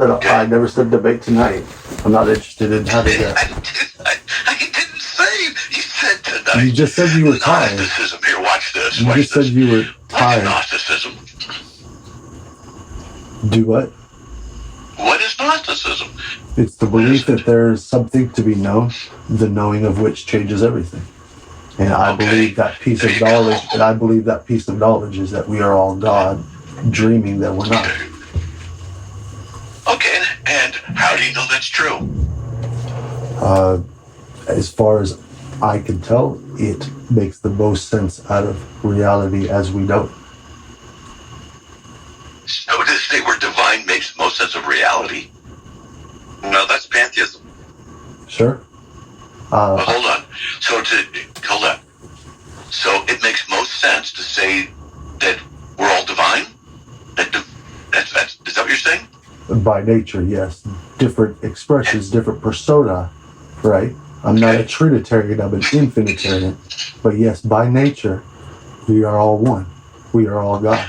I never said debate tonight. I'm not interested in having that. I didn't say you said tonight. You just said you were tired. Gnosticism. Here, watch this. You just said you were tired. What's Gnosticism? Do what? What is Gnosticism? It's the belief that there is something to be known, the knowing of which changes everything. And I believe that piece of knowledge, and I believe that piece of knowledge is that we are all God, dreaming that we're not. Okay, and how do you know that's true? As far as I can tell, it makes the most sense out of reality as we know it. So to say we're divine makes the most sense of reality? No, that's pantheism. Sure. Hold on. Hold on. So it makes most sense to say that we're all divine? Is that what you're saying? By nature, yes. Different expressions, different persona, right? I'm not a Trinitarian, I'm an Infinitarian. But yes, by nature, we are all one. We are all God.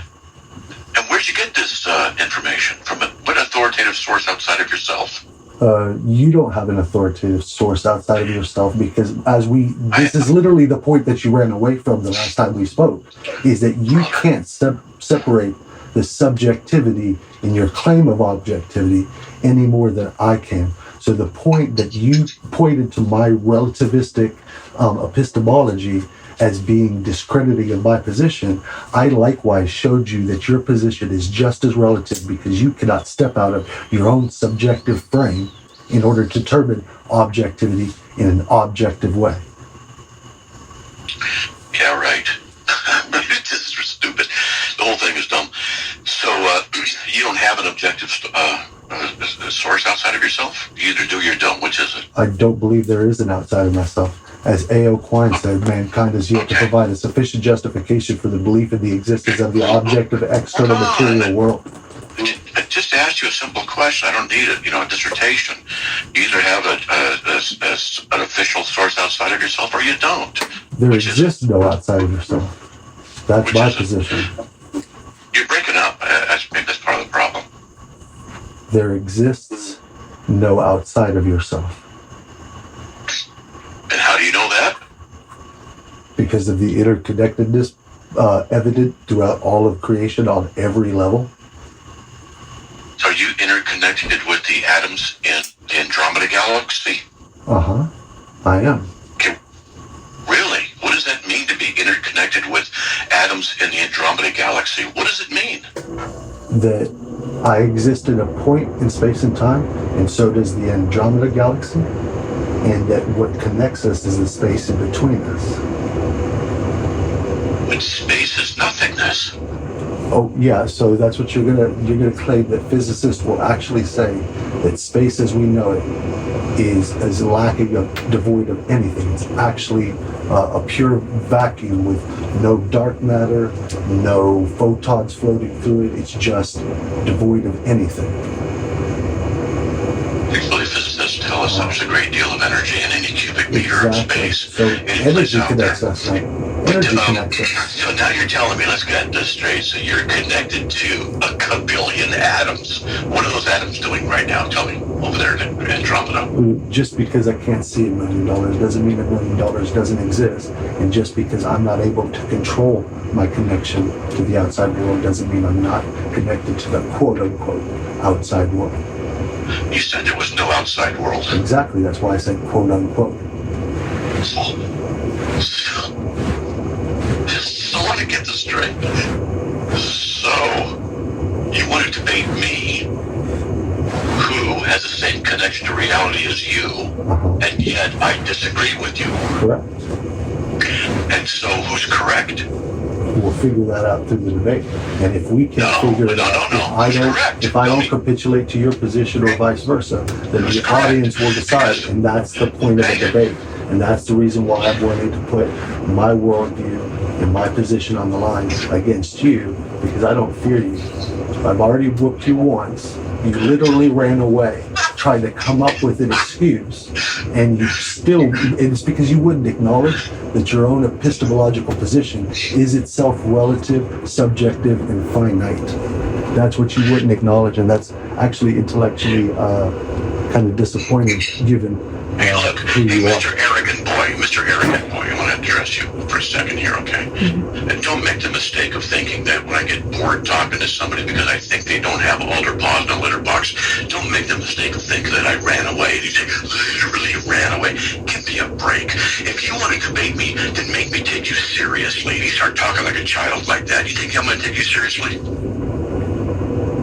And where'd you get this information? From what authoritative source outside of yourself? You don't have an authoritative source outside of yourself, because this is literally the point that you ran away from the last time we spoke, is that you can't separate the subjectivity in your claim of objectivity any more than I can. So the point that you pointed to my relativistic epistemology as being discrediting of my position, I likewise showed you that your position is just as relative, because you cannot step out of your own subjective frame in order to determine objectivity in an objective way. Yeah, right. This is stupid. The whole thing is dumb. So you don't have an objective source outside of yourself? You either do or you don't. Which is it? I don't believe there is an outside of myself. As A.O. Quine said, mankind has yet to provide a sufficient justification for the belief in the existence of the objective external material world. I just asked you a simple question. I don't need a dissertation. You either have an official source outside of yourself or you don't. There exists no outside of yourself. That's my position. You're breaking up. That's part of the problem. There exists no outside of yourself. And how do you know that? Because of the interconnectedness evident throughout all of creation on every level. So are you interconnected with the atoms in the Andromeda galaxy? Uh-huh. I am. Okay. Really? What does that mean to be interconnected with atoms in the Andromeda galaxy? What does it mean? That I exist in a point in space and time, and so does the Andromeda galaxy, and that what connects us is the space in between us. But space is nothingness. Oh yeah, so that's what you're gonna claim, that physicists will actually say that space as we know it is lacking of, devoid of anything. It's actually a pure vacuum with no dark matter, no photons floating through it. It's just devoid of anything. Actually, physicists tell us there's a great deal of energy in any cubic meter of space. So energy connects us, right? Energy connects us. So now you're telling me, let's get this straight. So you're connected to a kabillion atoms. What are those atoms doing right now? Tell me, over there in Andromeda. Just because I can't see $1 million doesn't mean $1 million doesn't exist. And just because I'm not able to control my connection to the outside world doesn't mean I'm not connected to the quote-unquote outside world. You said there was no outside world. Exactly, that's why I said quote-unquote. So I want to get this straight. So, you want to debate me, who has the same connection to reality as you, and yet I disagree with you. Correct. And so, who's correct? We'll figure that out through the debate. And if we can figure it out, if I don't capitulate to your position or vice versa, then the audience will decide, and that's the point of the debate. And that's the reason why I'm willing to put my worldview and my position on the line against you, because I don't fear you. I've already whooped you once. You literally ran away, tried to come up with an excuse, and it's because you wouldn't acknowledge that your own epistemological position is itself relative, subjective, and finite. That's what you wouldn't acknowledge, and that's actually intellectually kind of disappointing, given Hey, look, who hey, you are. Mr. Arrogant Boy, I want to address you for a second here, okay? And don't make the mistake of thinking that when I get bored talking to somebody because I think they don't have altar paws in a litter box, don't make the mistake of thinking that I ran away. You say, literally ran away. Give me a break. If you want to debate me, then make me take you seriously. You start talking like a child like that. You think I'm going to take you seriously?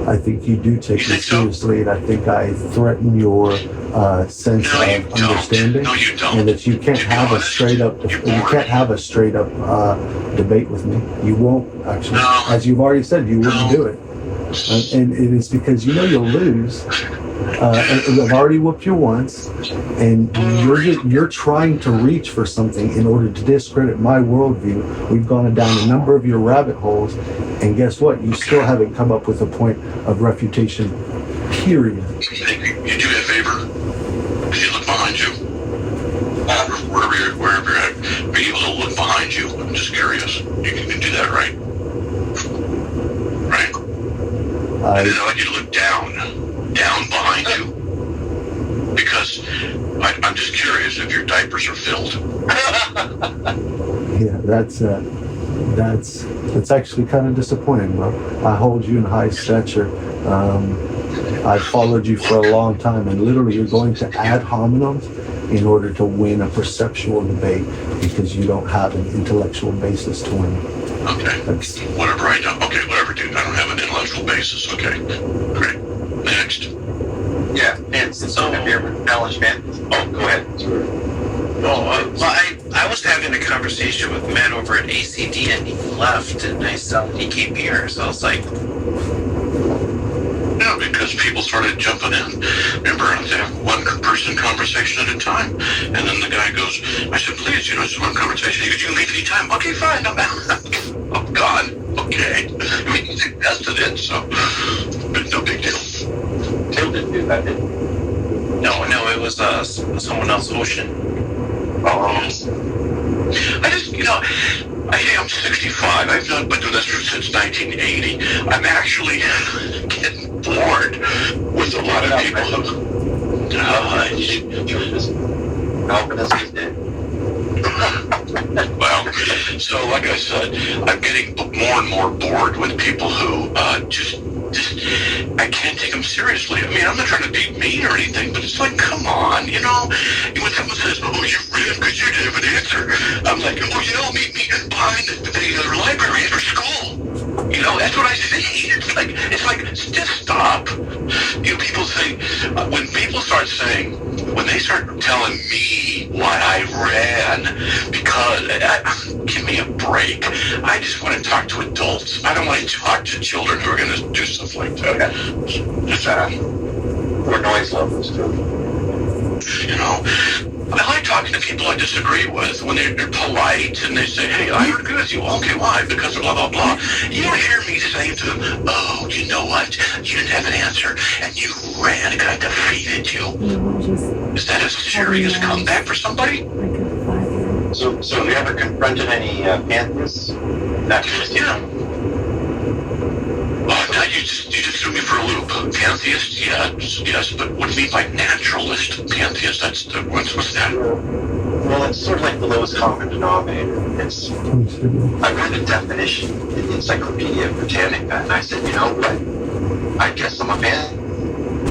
I think you do take You it think so? seriously, and I think I threaten your sense No, you of don't. understanding, No, you don't. and that you can't To be have a honest, straight up you're boring. debate with me. You won't actually, No. as you've already said, you wouldn't No. do it, and it is because you know you'll lose. And I've already whooped you once, and you're trying to reach for something in order to discredit my worldview. We've gone down a number of your rabbit holes, and guess what? You still haven't come up with a point of refutation, period. You do me a favor? Could you look behind you? Wherever you're at, be able to look behind you. I'm just curious. You can do that, right? Right? And then I'd like you to look down behind you. Because I'm just curious if your diapers are filled. Yeah, that's actually kind of disappointing, bro. I hold you in high stature. I've followed you for a long time, and literally you're going to ad hominems in order to win a perceptual debate because you don't have an intellectual basis to win. Okay. Whatever I don't. Okay, whatever, dude. I don't have an intellectual basis. Okay. Great. Next. Yeah, and so have you ever challenged man? Oh, go ahead. I was having a conversation with Matt over at ACD, and he left, and I saw that he came here, so I was like, Yeah, because people started jumping in. Remember, they have one person conversation at a time. And then the guy goes, I said, please, it's one conversation. He goes, you can leave any time. Okay, fine, I'm out. Oh, God. Okay. I mean, he suggested it, so, but no big deal. Tim didn't do that, did he? no, it was someone else, Ocean. I just, I'm 65. I've not been doing this since 1980. I'm actually getting bored with a lot of people who... You were just Calvinist did. Well, so like I said, I'm getting more and more bored with people who just I can't take them seriously. I mean, I'm not trying to be mean or anything, but it's like, come on, when someone says, oh, you ran because you didn't have an answer, I'm like, oh, meet me behind the library after school. That's what I see. It's like, just stop. People say, when people start saying, when they start telling me why I ran, because, give me a break. I just want to talk to adults. I don't want to talk to children who are going to do stuff like that. Just, Or noise levels, too. I like talking to people I disagree with when they're polite and they say, hey, I agree with you. Okay, why? Because blah, blah, blah. You don't hear me saying to them, oh, you know what? You didn't have an answer and you ran and I defeated you. Is that a serious comeback for somebody? So have you ever confronted any pantheists? Yeah. Now you just threw me for a loop. Pantheist, yes, but what do you mean by naturalist pantheist? What's that? Well, it's sort of like the lowest common denominator. I read a definition in the Encyclopedia Britannica, and I said, you know what? I guess I'm a pantheist.